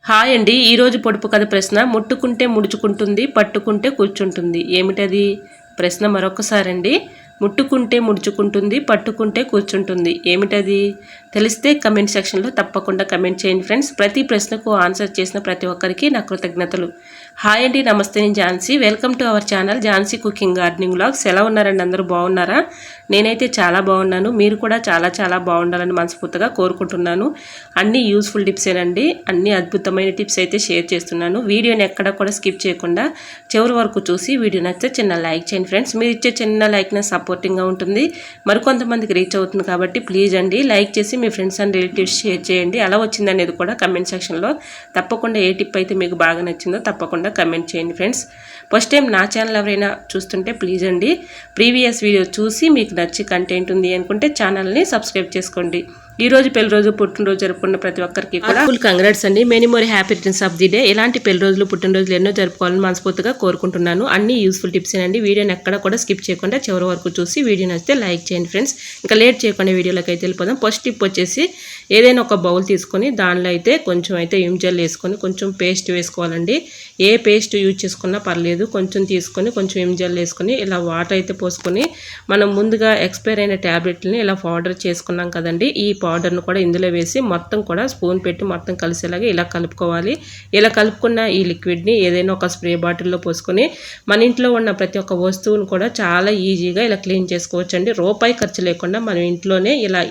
Hi అండి. ఈరోజు పొడుపు కథ ప్రశ్న. ముట్టుకుంటే ముడుచుకుంటుంది, పట్టుకుంటే కూర్చుంటుంది. ఏమిటది? ప్రశ్న మరొకసారండి. ముట్టుకుంటే ముడుచుకుంటుంది, పట్టుకుంటే కూర్చుంటుంది. ఏమిటది? తెలిస్తే కమెంట్ సెక్షన్లో తప్పకుండా కమెంట్ చేయండి ఫ్రెండ్స్. ప్రతి ప్రశ్నకు ఆన్సర్ చేసిన ప్రతి ఒక్కరికి నా కృతజ్ఞతలు. హాయ్ అండి, నమస్తే. నేను Jhansi. Welcome to our channel Jhansi cooking gardening vlogs. ఎలా ఉన్నారండి? అందరూ బాగున్నారా? నేనైతే చాలా బాగున్నాను. మీరు కూడా చాలా చాలా బాగుండాలని మనస్ఫూర్తిగా కోరుకుంటున్నాను. అన్ని యూస్ఫుల్ టిప్సేనండి. అన్ని అద్భుతమైన టిప్స్ అయితే షేర్ చేస్తున్నాను. వీడియోని ఎక్కడ కూడా స్కిప్ చేయకుండా చివరి వరకు చూసి వీడియో నచ్చితే చిన్న లైక్ చేయండి ఫ్రెండ్స్. మీరు ఇచ్చే చిన్న లైక్ నా సపోర్టింగ్గా ఉంటుంది, మరికొంతమందికి రీచ్ అవుతుంది. కాబట్టి ప్లీజ్ అండి లైక్ చేసి మీ ఫ్రెండ్స్ అండ్ రిలేటివ్స్ షేర్ చేయండి. ఎలా వచ్చిందనేది కూడా కమెంట్ సెక్షన్లో తప్పకుండా ఏ టిప్ అయితే మీకు బాగా నచ్చిందో తప్పకుండా కమెంట్ చేయండి ఫ్రెండ్స్. ఫస్ట్ టైం నా ఛానల్ ఎవరైనా చూస్తుంటే ప్లీజ్ అండి ప్రీవియస్ వీడియో చూసి మీకు నచ్చి కంటెంట్ ఉంది అనుకుంటే ఛానల్ని సబ్స్క్రైబ్ చేసుకోండి. ఈ రోజు పెళ్లి రోజు పుట్టినరోజు జరుపుకున్న ప్రతి ఒక్కరికి కూడా ఫుల్ కంగ్రాట్స్ అండి. Many more happy returns of the day. ఇలాంటి పెళ్లి రోజులు పుట్టినరోజులు ఎన్నో జరుపుకోవాలని మనస్ఫూర్తిగా కోరుకుంటున్నాను. అన్ని యూస్ఫుల్ టిప్స్ అండి. వీడియోని ఎక్కడ కూడా స్కిప్ చేయకుండా చివరి వరకు చూసి వీడియో నచ్చితే లైక్ చేయండి ఫ్రెండ్స్. ఇంకా లేట్ చేయకుండా వీడియోలోకి అయితే వెళ్ళిపోదాం. ఫస్ట్ టిప్ వచ్చేసి ఏదైనా ఒక బౌల్ తీసుకొని దానిలో అయితే కొంచెం అయితే విమ్ వేసుకొని కొంచెం పేస్ట్ వేసుకోవాలండి. ఏ పేస్ట్ యూజ్ చేసుకున్నా పర్లేదు. కొంచెం తీసుకొని కొంచెం విమ్ వేసుకొని ఇలా వాటర్ అయితే పోసుకొని మనం ముందుగా ఎక్స్పైర్ అయిన ట్యాబ్లెట్ని ఇలా పౌడర్ చేసుకున్నాం కదండి. ఈ పౌడర్ను కూడా ఇందులో వేసి మొత్తం కూడా స్పూన్ పెట్టి మొత్తం కలిసేలాగా ఇలా కలుపుకోవాలి. ఇలా కలుపుకున్న ఈ లిక్విడ్ని ఏదైనా ఒక స్ప్రే బాటిల్లో పోసుకొని మన ఇంట్లో ఉన్న ప్రతి ఒక్క వస్తువును కూడా చాలా ఈజీగా ఇలా క్లీన్ చేసుకోవచ్చండి. రూపాయి ఖర్చు లేకుండా మనం ఇంట్లోనే ఇలా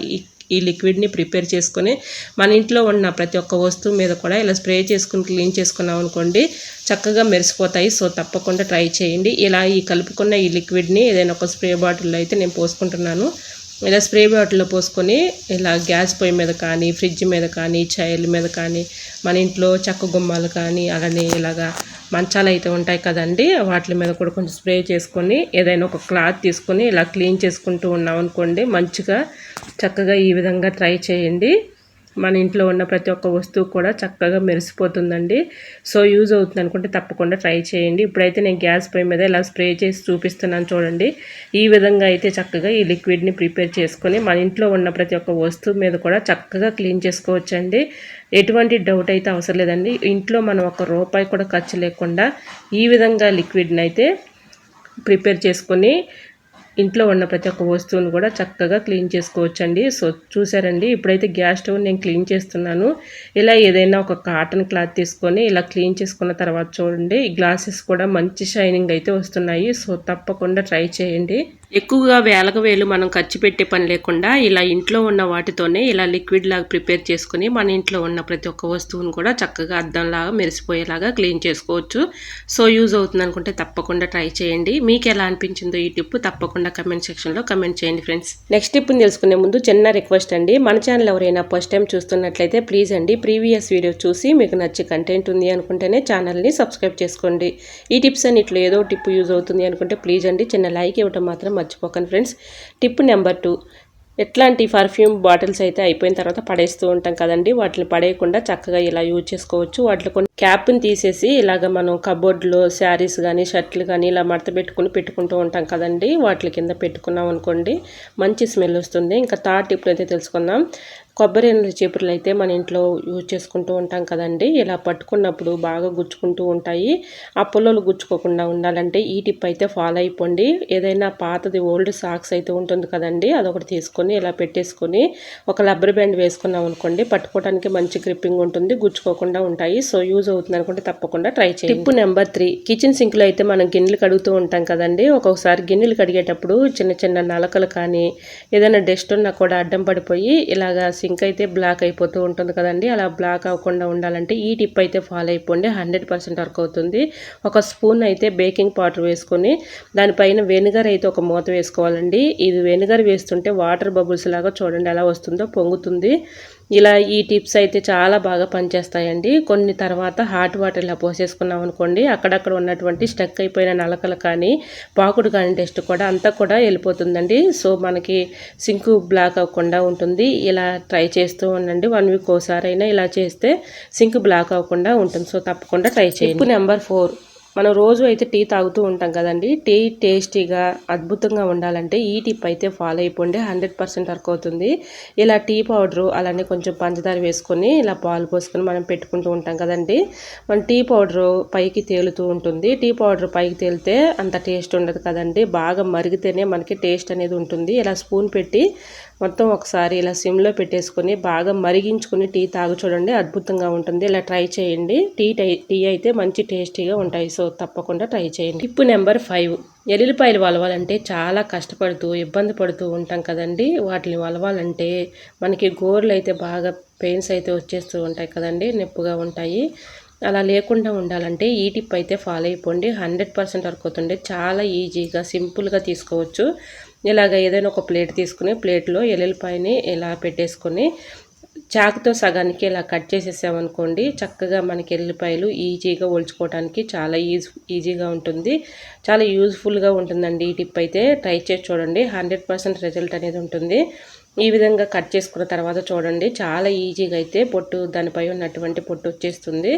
ఈ లిక్విడ్ని ప్రిపేర్ చేసుకొని మన ఇంట్లో ఉన్న ప్రతి ఒక్క వస్తువు మీద కూడా ఇలా స్ప్రే చేసుకుని క్లీన్ చేసుకున్నాం అనుకోండి, చక్కగా మెరిసిపోతాయి. సో తప్పకుండా ట్రై చేయండి. ఇలా ఈ కలుపుకున్న ఈ లిక్విడ్ని ఏదైనా ఒక స్ప్రే బాటిల్లో అయితే నేను పోసుకుంటున్నాను. ఇలా స్ప్రే బాటిల్లో పోసుకొని ఇలా గ్యాస్ పొయ్యి మీద కానీ ఫ్రిడ్జ్ మీద కానీ చైర్ల మీద కానీ మన ఇంట్లో చెక్క గుమ్మాలు కానీ అలానే ఇలాగా మంచాలు అయితే ఉంటాయి కదండి, వాటి మీద కూడా కొంచెం స్ప్రే చేసుకొని ఏదైనా ఒక క్లాత్ తీసుకొని ఇలా క్లీన్ చేసుకుంటూ ఉన్నాం అనుకోండి, మంచిగా చక్కగా ఈ విధంగా ట్రై చేయండి. మన ఇంట్లో ఉన్న ప్రతి ఒక్క వస్తువు కూడా చక్కగా మెరిసిపోతుందండి. సో యూజ్ అవుతుంది అనుకుంటే తప్పకుండా ట్రై చేయండి. ఇప్పుడైతే నేను గ్యాస్ పొయ్యి మీద ఇలా స్ప్రే చేసి చూపిస్తున్నాను చూడండి. ఈ విధంగా అయితే చక్కగా ఈ లిక్విడ్ని ప్రిపేర్ చేసుకొని మన ఇంట్లో ఉన్న ప్రతి ఒక్క వస్తువు మీద కూడా చక్కగా క్లీన్ చేసుకోవచ్చండి. ఎటువంటి డౌట్ అయితే అవసరం లేదండి. ఇంట్లో మనం ఒక రూపాయి కూడా ఖర్చు లేకుండా ఈ విధంగా లిక్విడ్ని అయితే ప్రిపేర్ చేసుకొని ఇంట్లో ఉన్న ప్రతి ఒక్క వస్తువును కూడా చక్కగా క్లీన్ చేసుకోవచ్చండి. సో చూసారండి, ఇప్పుడైతే గ్యాస్ స్టవ్ నేను క్లీన్ చేస్తున్నాను. ఇలా ఏదైనా ఒక కాటన్ క్లాత్ తీసుకొని ఇలా క్లీన్ చేసుకున్న తర్వాత చూడండి, ఈ గ్లాసెస్ కూడా మంచి షైనింగ్ అయితే వస్తున్నాయి. సో తప్పకుండా ట్రై చేయండి. ఎక్కువగా వేలకు వేలు మనం ఖర్చు పెట్టే పని లేకుండా ఇలా ఇంట్లో ఉన్న వాటితోనే ఇలా లిక్విడ్ లాగా ప్రిపేర్ చేసుకుని మన ఇంట్లో ఉన్న ప్రతి ఒక్క వస్తువును కూడా చక్కగా అద్దంలాగా మెరిసిపోయేలాగా క్లీన్ చేసుకోవచ్చు. సో యూజ్ అవుతుంది అనుకుంటే తప్పకుండా ట్రై చేయండి. మీకు ఎలా అనిపించిందో ఈ టిప్ తప్పకుండా కమెంట్ సెక్షన్లో కమెంట్ చేయండి ఫ్రెండ్స్. నెక్స్ట్ టిప్ని తెలుసుకునే ముందు చిన్న రిక్వెస్ట్ అండి. మన ఛానల్ ఎవరైనా ఫస్ట్ టైం చూస్తున్నట్లయితే ప్లీజ్ అండి ప్రీవియస్ వీడియో చూసి మీకు నచ్చే కంటెంట్ ఉంది అనుకుంటేనే ఛానల్ని సబ్స్క్రైబ్ చేసుకోండి. ఈ టిప్స్ అన్నిట్లో ఏదో టిప్ యూజ్ అవుతుంది అనుకుంటే ప్లీజ్ అండి చిన్న లైక్ ఇవ్వడం మాత్రం మర్చిపోకండి ఫ్రెండ్స్. టిప్ నెంబర్ 2, ఎట్లాంటి పర్ఫ్యూమ్ బాటిల్స్ అయితే అయిపోయిన తర్వాత పడేస్తూ ఉంటాం కదండి, వాటిని పడేయకుండా చక్కగా ఇలా యూజ్ చేసుకోవచ్చు. వాటిలో కొన్ని క్యాప్ని తీసేసి ఇలాగ మనం కబోర్డ్లో శారీస్ కానీ షర్ట్లు కానీ ఇలా మడత పెట్టుకుంటూ ఉంటాం కదండి, వాటి కింద పెట్టుకున్నాం అనుకోండి మంచి స్మెల్ వస్తుంది. ఇంకా థర్డ్ టిప్ అయితే తెలుసుకుందాం. కొబ్బరి చీపుర్లు అయితే మన ఇంట్లో యూజ్ చేసుకుంటూ ఉంటాం కదండి, ఇలా పట్టుకున్నప్పుడు బాగా గుచ్చుకుంటూ ఉంటాయి. ఆ పుల్లలు గుచ్చుకోకుండా ఉండాలంటే ఈ టిప్ అయితే ఫాలో అయిపోండి. ఏదైనా పాతది ఓల్డ్ సాక్స్ అయితే ఉంటుంది కదండి, అదొకటి తీసుకొని ఇలా పెట్టేసుకొని ఒక రబ్బర్ బ్యాండ్ వేసుకున్నాం అనుకోండి, పట్టుకోవడానికి మంచి గ్రిప్పింగ్ ఉంటుంది, గుచ్చుకోకుండా ఉంటాయి. సో యూజ్ అవుతుంది అనుకుంటే తప్పకుండా ట్రై చేయండి. టిప్ నెంబర్ 3, కిచెన్ సింక్లో అయితే మనం గిన్నెలు కడుగుతూ ఉంటాం కదండి, ఒక్కొక్కసారి గిన్నెలు కడిగేటప్పుడు చిన్న చిన్న నలకలు కానీ ఏదైనా డస్ట్ ఉన్నా కూడా అడ్డం పడిపోయి ఇలాగా సింక్ అయితే బ్లాక్ అయిపోతూ ఉంటుంది కదండి. అలా బ్లాక్ అవ్వకుండా ఉండాలంటే ఈ టిప్ అయితే ఫాలో అయిపోండి, 100% వర్క్ అవుతుంది. ఒక స్పూన్ అయితే బేకింగ్ పౌడర్ వేసుకొని దానిపైన వెనిగర్ అయితే ఒక మూత వేసుకోవాలండి. ఇది వెనిగర్ వేస్తుంటే వాటర్ బబుల్స్ లాగా చూడండి ఎలా వస్తుందో, పొంగుతుంది. ఇలా ఈ టిప్స్ అయితే చాలా బాగా పనిచేస్తాయండి. కొన్ని తర్వాత హాట్ వాటర్ ఇలా పోసేసుకున్నాం అనుకోండి, అక్కడక్కడ ఉన్నటువంటి స్టక్ అయిపోయిన నలకలు కానీ పాకుడు కానీ డస్ట్ కూడా అంతా కూడా వెళ్ళిపోతుందండి. సో మనకి సింక్ బ్లాక్ అవ్వకుండా ఉంటుంది. ఇలా ట్రై చేస్తూ ఉండండి. 1 వీక్ ఒకసారి అయినా ఇలా చేస్తే సింక్ బ్లాక్ అవ్వకుండా ఉంటుంది. సో తప్పకుండా ట్రై చేయండి. టిప్ నెంబర్ 4, మనం రోజు అయితే టీ తాగుతూ ఉంటాం కదండి. టీ టేస్టీగా అద్భుతంగా ఉండాలంటే ఈ టిప్ అయితే ఫాలో అయిపోండి, 100% వర్క్ అవుతుంది. ఇలా టీ పౌడరు అలానే కొంచెం పంచదార వేసుకొని ఇలా పాలు పోసుకొని మనం పెట్టుకుంటూ ఉంటాం కదండి. మన టీ పౌడరు పైకి తేలుతూ ఉంటుంది. టీ పౌడర్ పైకి తేలితే అంత టేస్ట్ ఉండదు కదండి. బాగా మరిగితేనే మనకి టేస్ట్ అనేది ఉంటుంది. ఇలా స్పూన్ పెట్టి మొత్తం ఒకసారి ఇలా సిమ్లో పెట్టేసుకొని బాగా మరిగించుకొని టీ తాగు చూడండి, అద్భుతంగా ఉంటుంది. ఇలా ట్రై చేయండి. టీ అయితే మంచి టేస్టీగా ఉంటాయి. సో తప్పకుండా ట్రై చేయండి. టిప్ నెంబర్ 5, ఎల్లుల్లిపాయలు వలవాలంటే చాలా కష్టపడుతూ ఇబ్బంది పడుతూ ఉంటాం కదండి. వాటిని వలవాలంటే మనకి గోర్లు అయితే బాగా పెయిన్స్ అయితే వచ్చేస్తూ ఉంటాయి కదండి, నొప్పిగా ఉంటాయి. అలా లేకుండా ఉండాలంటే ఈ టిప్ అయితే ఫాలో అయిపోండి, 100% వర్క్ అవుతుంది. చాలా ఈజీగా సింపుల్గా తీసుకోవచ్చు. ఇలాగ ఏదైనా ఒక ప్లేట్ తీసుకుని ప్లేట్లో ఎల్లుల్లిపాయని ఇలా పెట్టేసుకొని చాకుతో సగానికి ఇలా కట్ చేసేసామనుకోండి, చక్కగా మనకి ఎల్లుల్లిపాయలు ఈజీగా ఒలుచుకోవడానికి చాలా ఈజీగా ఉంటుంది. చాలా యూజ్ఫుల్గా ఉంటుందండి ఈ టిప్ అయితే. ట్రై చేసి చూడండి, 100% రిజల్ట్ అనేది ఉంటుంది. ఈ విధంగా కట్ చేసుకున్న తర్వాత చూడండి, చాలా ఈజీగా అయితే పొట్టు, దానిపై ఉన్నటువంటి పొట్టు వచ్చేస్తుంది.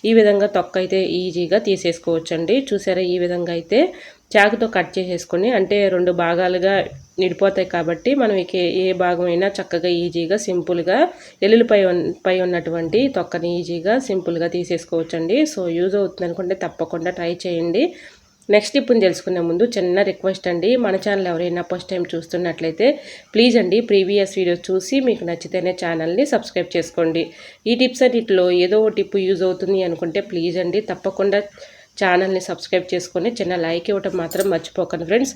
ఈ విధంగా తొక్క అయితే ఈజీగా తీసేసుకోవచ్చండి. చూసారా, ఈ విధంగా అయితే చాకుతో కట్ చేసేసుకొని, అంటే 2 భాగాలుగా నిడిపోతాయి కాబట్టి మనం ఏ భాగమైనా చక్కగా ఈజీగా సింపుల్గా పై ఉన్నటువంటి తొక్కని ఈజీగా సింపుల్గా తీసేసుకోవచ్చండి. సో యూజ్ అవుతుంది అనుకుంటే తప్పకుండా ట్రై చేయండి. నెక్స్ట్ టిప్ని తెలుసుకునే ముందు చిన్న రిక్వెస్ట్ అండి, మన ఛానల్ ఎవరైనా ఫస్ట్ టైం చూస్తున్నట్లయితే ప్లీజ్ అండి ప్రీవియస్ వీడియోస్ చూసి మీకు నచ్చితేనే ఛానల్ని సబ్స్క్రైబ్ చేసుకోండి. ఈ టిప్స్ అన్నిటిలో ఏదో ఒక టిప్ యూజ్ అవుతుంది అనుకుంటే ప్లీజ్ అండి తప్పకుండా ఛానల్ని సబ్స్క్రైబ్ చేసుకొని చిన్న లైక్ ఇవ్వటం మాత్రం మర్చిపోకండి ఫ్రెండ్స్.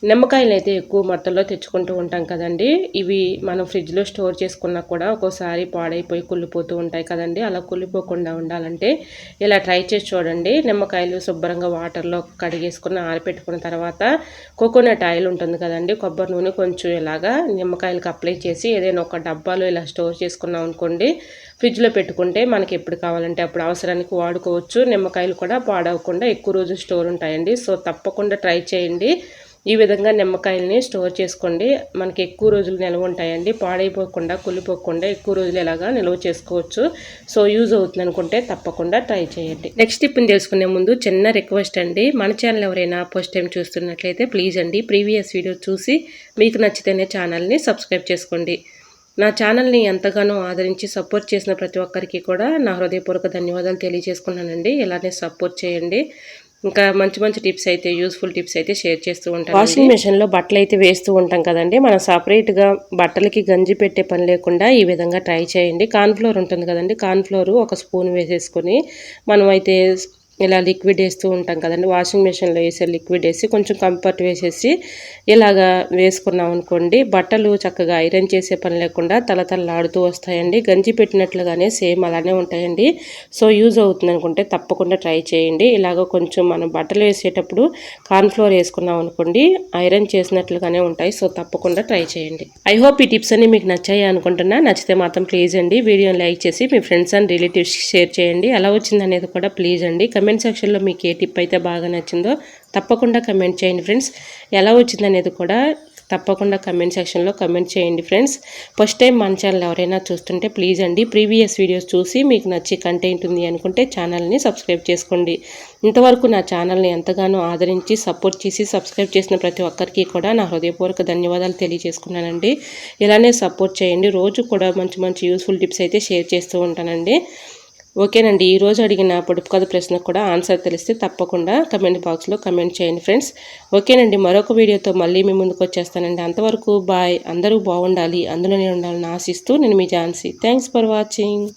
నిమ్మకాయలు అయితే ఎక్కువ మొత్తంలో తెచ్చుకుంటూ ఉంటాం కదండి. ఇవి మనం ఫ్రిడ్జ్లో స్టోర్ చేసుకున్నా కూడా ఒక్కోసారి పాడైపోయి కుళ్ళిపోతూ ఉంటాయి కదండి. అలా కుళ్ళిపోకుండా ఉండాలంటే ఇలా ట్రై చేసి చూడండి. నిమ్మకాయలు శుభ్రంగా వాటర్లో కడిగేసుకుని ఆరిపెట్టుకున్న తర్వాత కోకోనట్ ఆయిల్ ఉంటుంది కదండి, కొబ్బరి నూనె కొంచెం ఇలాగా నిమ్మకాయలకు అప్లై చేసి ఏదైనా ఒక డబ్బాలో ఇలా స్టోర్ చేసుకున్నాం అనుకోండి, ఫ్రిడ్జ్లో పెట్టుకుంటే మనకి ఎప్పుడు కావాలంటే అప్పుడు అవసరానికి వాడుకోవచ్చు. నిమ్మకాయలు కూడా పాడవకుండా ఎక్కువ రోజులు స్టోర్ ఉంటాయండి. సో తప్పకుండా ట్రై చేయండి. ఈ విధంగా నిమ్మకాయలని స్టోర్ చేసుకోండి, మనకి ఎక్కువ రోజులు నిల్వ ఉంటాయండి. పాడైపోకుండా కుళ్ళిపోకుండా ఎక్కువ రోజులు ఎలాగా నిల్వ చేసుకోవచ్చు. సో యూజ్ అవుతుంది అనుకుంటే తప్పకుండా ట్రై చేయండి. నెక్స్ట్ టిప్ని తెలుసుకునే ముందు చిన్న రిక్వెస్ట్ అండి, మన ఛానల్ ఎవరైనా ఫస్ట్ టైం చూస్తున్నట్లయితే ప్లీజ్ అండి ప్రీవియస్ వీడియో చూసి మీకు నచ్చితేనే ఛానల్ని సబ్స్క్రైబ్ చేసుకోండి. నా ఛానల్ని ఎంతగానో ఆదరించి సపోర్ట్ చేసిన ప్రతి ఒక్కరికి కూడా నా హృదయపూర్వక ధన్యవాదాలు తెలియజేసుకున్నానండి. ఇలానే సపోర్ట్ చేయండి. ఇంకా మంచి మంచి టిప్స్ అయితే, యూస్ఫుల్ టిప్స్ అయితే షేర్ చేస్తూ ఉంటాం. వాషింగ్ మెషిన్లో బట్టలు అయితే వేస్తూ ఉంటాం కదండి, మనం సపరేట్గా బట్టలకి గంజి పెట్టే పని లేకుండా ఈ విధంగా ట్రై చేయండి. కార్న్ఫ్లోర్ ఉంటుంది కదండి, కార్న్ఫ్లోర్ 1 స్పూన్ వేసేసుకొని మనం అయితే ఇలా లిక్విడ్ వేస్తూ ఉంటాం కదండి, వాషింగ్ మెషిన్లో వేసే లిక్విడ్ వేసి కొంచెం కంఫర్ట్ వేసేసి ఇలాగా వేసుకున్నాం అనుకోండి, బట్టలు చక్కగా ఐరన్ చేసే పని లేకుండా తలతలలాడుతూ వస్తాయండి. గంజి పెట్టినట్లుగానే సేమ్ అలానే ఉంటాయండి. సో యూజ్ అవుతుంది అనుకుంటే తప్పకుండా ట్రై చేయండి. ఇలాగ కొంచెం మనం బట్టలు వేసేటప్పుడు కార్న్ఫ్లోర్ వేసుకున్నాం అనుకోండి, ఐరన్ చేసినట్లుగానే ఉంటాయి. సో తప్పకుండా ట్రై చేయండి. ఐ హోప్ ఈ టిప్స్ అన్ని మీకు నచ్చాయి అనుకుంటున్నా. నచ్చితే మాత్రం ప్లీజ్ అండి వీడియోని లైక్ చేసి మీ ఫ్రెండ్స్ అండ్ రిలేటివ్స్ షేర్ చేయండి. ఎలా వచ్చింది అనేది కూడా ప్లీజ్ అండి కమెంట్ సెక్షన్లో మీకు ఏ టిప్ అయితే బాగా నచ్చిందో తప్పకుండా కమెంట్ చేయండి ఫ్రెండ్స్. ఎలా వచ్చిందనేది కూడా తప్పకుండా కమెంట్ సెక్షన్లో కమెంట్ చేయండి ఫ్రెండ్స్. ఫస్ట్ టైం మన ఛానల్ ఎవరైనా చూస్తుంటే ప్లీజ్ అండి ప్రీవియస్ వీడియోస్ చూసి మీకు నచ్చి కంటెంట్ ఉంది అనుకుంటే ఛానల్ని సబ్స్క్రైబ్ చేసుకోండి. ఇంతవరకు నా ఛానల్ని ఎంతగానో ఆదరించి సపోర్ట్ చేసి సబ్స్క్రైబ్ చేసిన ప్రతి ఒక్కరికి కూడా నా హృదయపూర్వక ధన్యవాదాలు తెలియజేసుకున్నానండి. ఇలానే సపోర్ట్ చేయండి. రోజు కూడా మంచి మంచి యూస్ఫుల్ టిప్స్ అయితే షేర్ చేస్తూ ఉంటానండి. ఓకేనండి, ఈరోజు అడిగిన పొడుపు కథ ప్రశ్నకు కూడా ఆన్సర్ తెలిస్తే తప్పకుండా కమెంట్ బాక్స్లో కమెంట్ చేయండి ఫ్రెండ్స్. ఓకేనండి, మరొక వీడియోతో మళ్ళీ మీ ముందుకు వచ్చేస్తానండి. అంతవరకు బాయ్. అందరూ బాగుండాలి, అందులోనే ఉండాలని ఆశిస్తూ నేను మీ ఝాన్సీ. Thanks for watching.